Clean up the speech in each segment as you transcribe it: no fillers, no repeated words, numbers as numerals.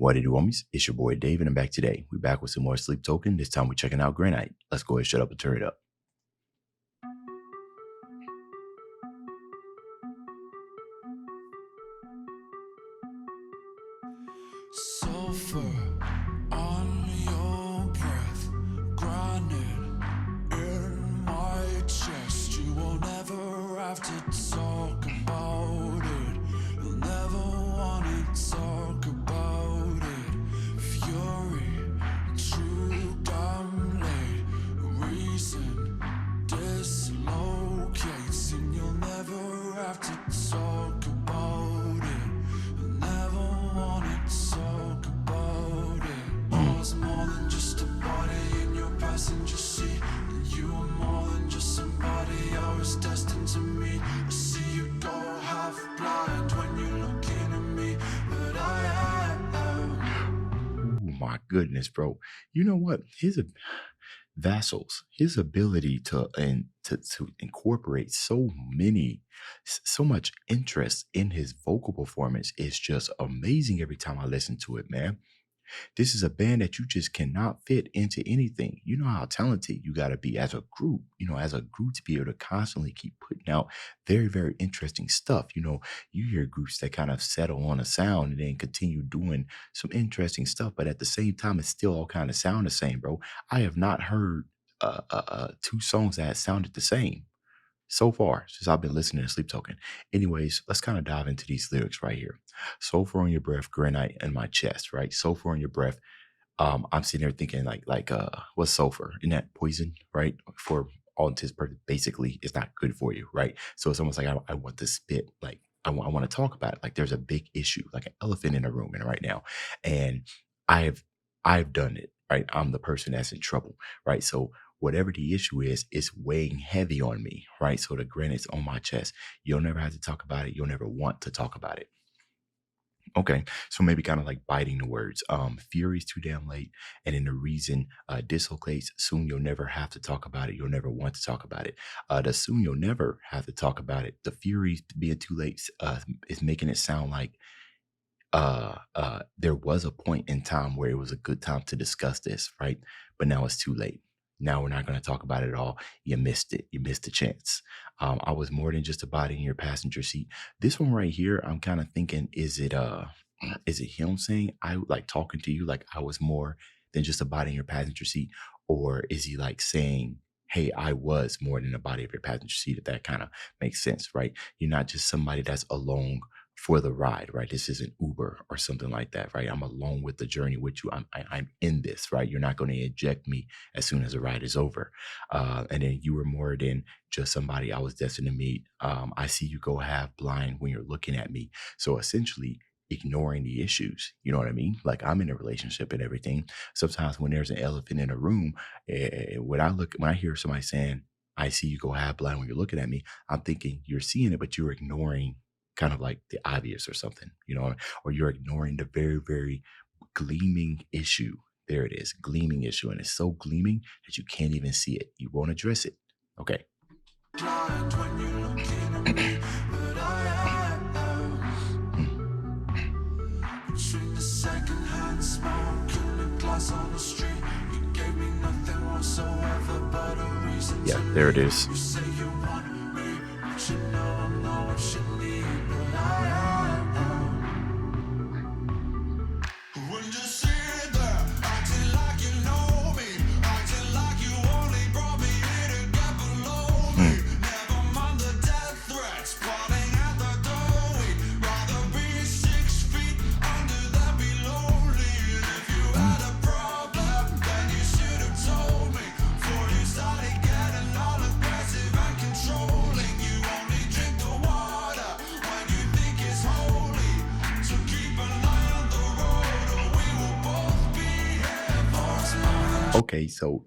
What it do, homies? It's your boy Dave, and I'm back today. We're back with some more Sleep Token. This time we're checking out Granite. Let's go ahead, shut up, and turn it up. Sulfur on your breath, granite in my chest. You will never have to talk about it. You'll never want to talk about it. Fury, too damn late. Reason dislocates, and you'll never have to talk about it. You'll never want to talk about it. I was more than just a body in your passenger seat, and you were more than just somebody I was destined to meet. I see you go half blind when you're looking at me, but I am. Oh my goodness, bro. You know what? His ability to incorporate so much interest in his vocal performance is just amazing every time I listen to it, man. This is a band that you just cannot fit into anything. You know how talented you got to be as a group, to be able to constantly keep putting out very, very interesting stuff. You hear groups that kind of settle on a sound and then continue doing some interesting stuff, but at the same time, it's still all kind of sound the same, bro. I have not heard two songs that sounded the same so far since I've been listening to Sleep Token. Anyways, let's kind of dive into these lyrics right here. Sulfur on your breath, granite in my chest, right? Sulfur on your breath. I'm sitting there thinking what's sulfur? Isn't that poison, right? For all intents purposes, basically, it's not good for you, right? So it's almost like I want to spit, like I want to talk about it. Like there's a big issue, like an elephant in a room right now. And I've done it, right? I'm the person that's in trouble, right? So whatever the issue is, it's weighing heavy on me, right? So the granite's on my chest. You'll never have to talk about it. You'll never want to talk about it. Okay, so maybe kind of like biting the words. Fury's too damn late, and then the reason dislocates. Soon you'll never have to talk about it. You'll never want to talk about it. The soon you'll never have to talk about it. The Fury's being too late is making it sound like there was a point in time where it was a good time to discuss this, right? But now it's too late. Now we're not going to talk about it at all. You missed it. You missed the chance. I was more than just a body in your passenger seat. This one right here, I'm kind of thinking, is it him saying I like talking to you like I was more than just a body in your passenger seat, or is he like saying, hey, I was more than a body of your passenger seat? If that kind of makes sense, right? You're not just somebody that's along for the ride, right? This isn't Uber or something like that, right? I'm along with the journey with you. I'm in this, right? You're not going to eject me as soon as the ride is over. And then you were more than just somebody I was destined to meet. I see you go half blind when you're looking at me. So essentially ignoring the issues, you know what I mean? Like I'm in a relationship and everything. Sometimes when there's an elephant in a room, when I hear somebody saying, I see you go half blind when you're looking at me, I'm thinking you're seeing it, but you're ignoring kind of like the obvious or something, or you're ignoring the very, very gleaming issue. There it is, gleaming issue. And it's so gleaming that you can't even see it. You won't address it. Okay. Blind when you're looking at me, but I am. Between the secondhand smoke and the glass on the street, you gave me nothing whatsoever but a reason. Yeah, there it is. You say you want me, but you know I'm not what you need, but I am. When you sit there, acting like you know me, acting like you only brought me here to get below me. Never mind the death threats, plotting at the door. We'd rather be 6 feet under than be lonely. And if you had a problem, then you should have told me. Before you started getting all aggressive and controlling. You only drink the water when you think it's holy. So keep an eye on the road, or we will both be here for tomorrow. Okay, so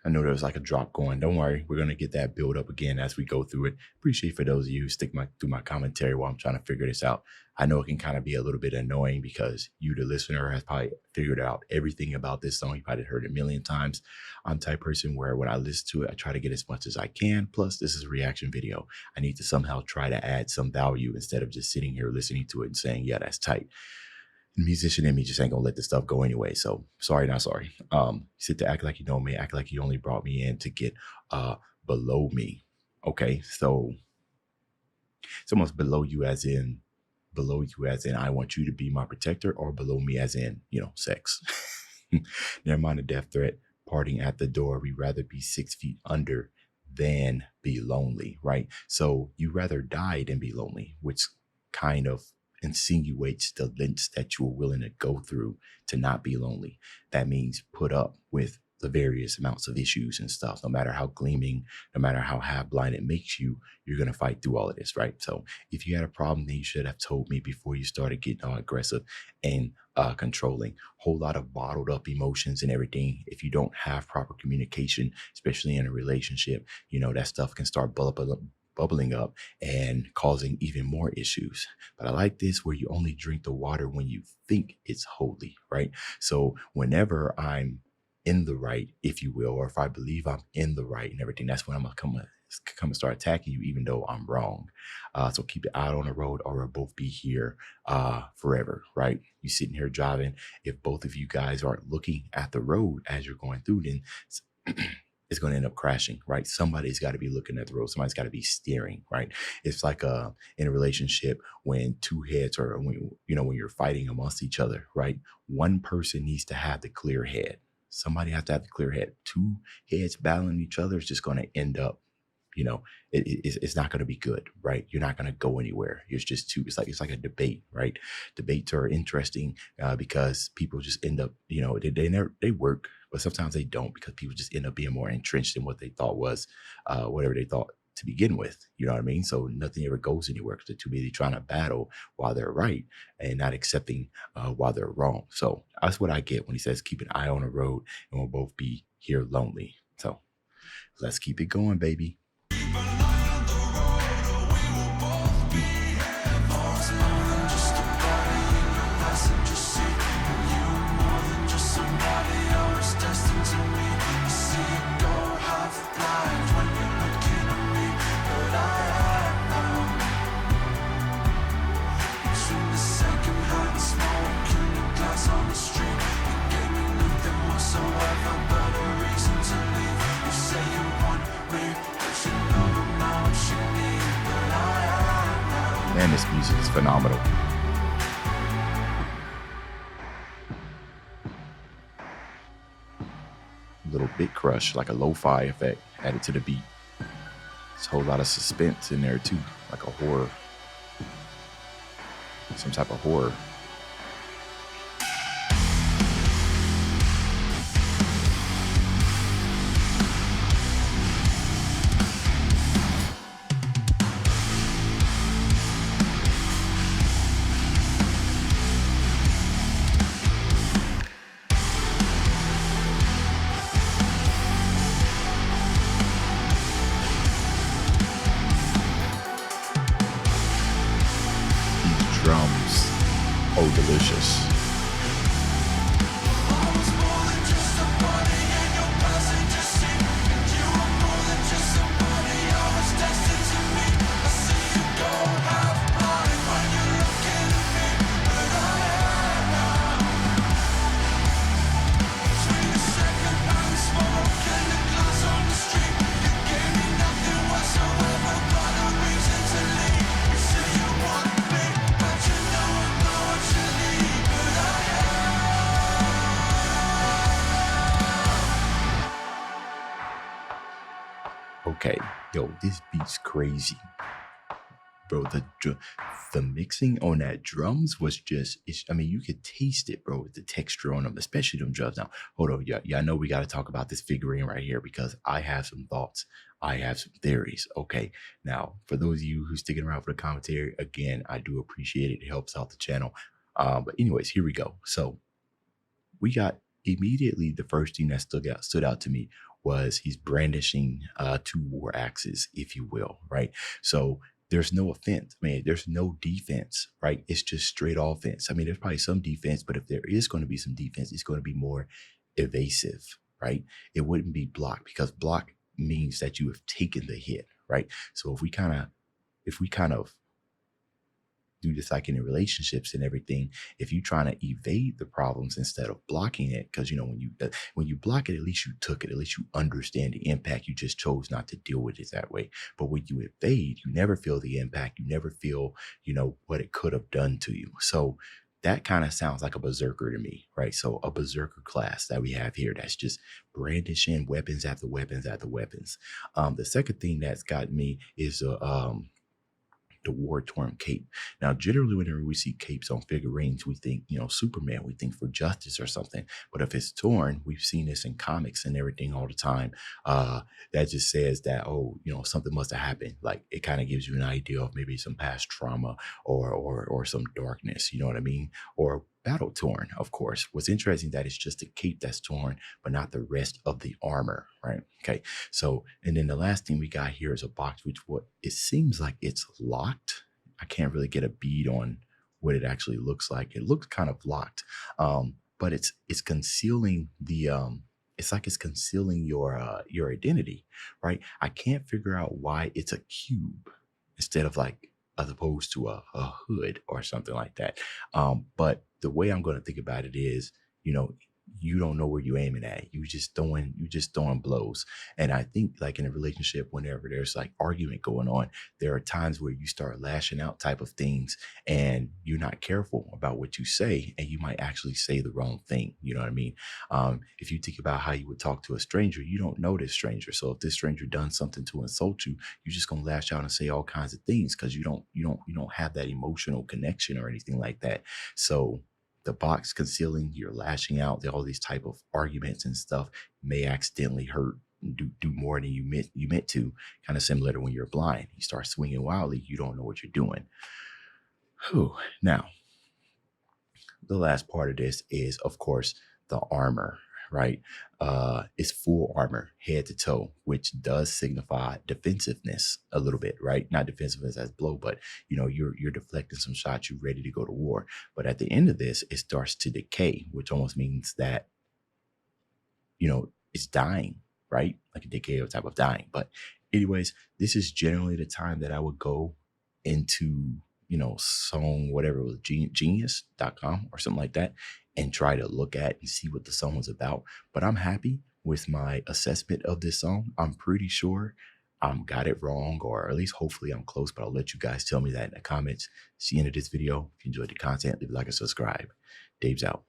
I know there was like a drop going. Don't worry, we're gonna get that build up again as we go through it. Appreciate for those of you who stick through my commentary while I'm trying to figure this out. I know it can kind of be a little bit annoying because you, the listener, has probably figured out everything about this song. You probably heard it a million times. I'm the type of person where when I listen to it, I try to get as much as I can. Plus, this is a reaction video. I need to somehow try to add some value instead of just sitting here listening to it and saying, yeah, that's tight. musician in me just ain't gonna let this stuff go anyway. So sorry, not sorry. Sit to act like you know me, act like you only brought me in to get below me. Okay, so someone's below you as in I want you to be my protector, or below me as in, sex. Never mind a death threat, parting at the door. We rather be 6 feet under than be lonely, right? So you rather die than be lonely, which kind of insinuates the lengths that you are willing to go through to not be lonely. That means put up with the various amounts of issues and stuff, no matter how gleaming, no matter how half blind it makes you, you're going to fight through all of this, right? So if you had a problem, then you should have told me before you started getting all aggressive and controlling. Whole lot of bottled up emotions and everything. If you don't have proper communication, especially in a relationship, that stuff can start bubbling up and causing even more issues. But I like this where you only drink the water when you think it's holy, right? So whenever I'm in the right, if you will, or if I believe I'm in the right and everything, that's when I'm gonna come and start attacking you, even though I'm wrong. So keep it out on the road, or we'll both be here forever, right? You sitting here driving. If both of you guys aren't looking at the road as you're going through, then it's going to end up crashing, right? Somebody's got to be looking at the road. Somebody's got to be steering, right? It's like in a relationship when two heads, or when you're fighting amongst each other, right? One person needs to have the clear head. Somebody has to have the clear head. Two heads battling each other is just going to end up, it's not going to be good, right? You're not going to go anywhere. It's just it's like a debate, right? Debates are interesting because people just end up, they work, but sometimes they don't, because people just end up being more entrenched in what they thought was whatever they thought to begin with. You know what I mean? So nothing ever goes anywhere because they're too busy trying to battle while they're right and not accepting while they're wrong. So that's what I get when he says, keep an eye on the road and we'll both be here lonely. So let's keep it going, baby. Man, this music is phenomenal. Little bit crush, like a lo-fi effect added to the beat. There's a whole lot of suspense in there too, like a horror, some type of horror. Drums, oh delicious. Okay, yo, this beat's crazy, bro. The mixing on that drums was just, you could taste it, bro, with the texture on them, especially them drums. Now, hold on, yeah, I know we got to talk about this figurine right here because I have some thoughts. I have some theories. Okay, now, for those of you who's sticking around for the commentary, again, I do appreciate it. It helps out the channel. But anyways, here we go. So we got immediately the first thing that stood out to me was he's brandishing two war axes, if you will, right? So there's no offense. There's no defense, right? It's just straight offense. There's probably some defense, but if there is going to be some defense, it's going to be more evasive, right? It wouldn't be block, because block means that you have taken the hit, right? So if we kind of do this like in relationships and everything. If you're trying to evade the problems instead of blocking it, because you know when you block it, at least you took it, at least you understand the impact. You just chose not to deal with it that way. But when you evade, you never feel the impact. You never feel, you know, what it could have done to you. So that kind of sounds like a berserker to me, right? So a berserker class that we have here that's just brandishing weapons after weapons after weapons. The second thing that's got me is the war torn cape. Now, generally, whenever we see capes on figurines, we think, you know, Superman, we think for justice or something. But if it's torn, we've seen this in comics and everything all the time. That just says that, oh, you know, something must have happened. Like it kind of gives you an idea of maybe some past trauma or some darkness, you know what I mean? Or battle torn, of course. What's interesting that it's just a cape that's torn, but not the rest of the armor, right? Okay. So, and then the last thing we got here is a box, which what it seems like it's locked. I can't really get a bead on what it actually looks like. It looks kind of locked, but it's concealing the it's like it's concealing your identity, right? I can't figure out why it's a cube instead of like as opposed to a hood or something like that. But the way I'm going to think about it is, you know, you don't know where you're aiming at. You just throwing blows. And I think like in a relationship, whenever there's like argument going on, there are times where you start lashing out type of things and you're not careful about what you say and you might actually say the wrong thing. You know what I mean? If you think about how you would talk to a stranger, you don't know this stranger. So if this stranger done something to insult you, you're just gonna lash out and say all kinds of things because you don't have that emotional connection or anything like that. So the box concealing you're lashing out, all these type of arguments and stuff may accidentally hurt, do more than you meant to. Kind of similar to when you're blind, you start swinging wildly, you don't know what you're doing. Whew. Now, the last part of this is, of course, the armor, right? It's full armor, head to toe, which does signify defensiveness a little bit, right? Not defensiveness as blow, but you know, you're deflecting some shots, you're ready to go to war. But at the end of this, it starts to decay, which almost means that, you know, it's dying, right? Like a decay type of dying. But anyways, this is generally the time that I would go into, you know, song, whatever it was, genius.com or something like that, and try to look at and see what the song was about. But I'm happy with my assessment of this song. I'm pretty sure got it wrong, or at least hopefully I'm close, but I'll let you guys tell me that in the comments. See you end of this video. If you enjoyed the content, leave a like and subscribe. Dave's out.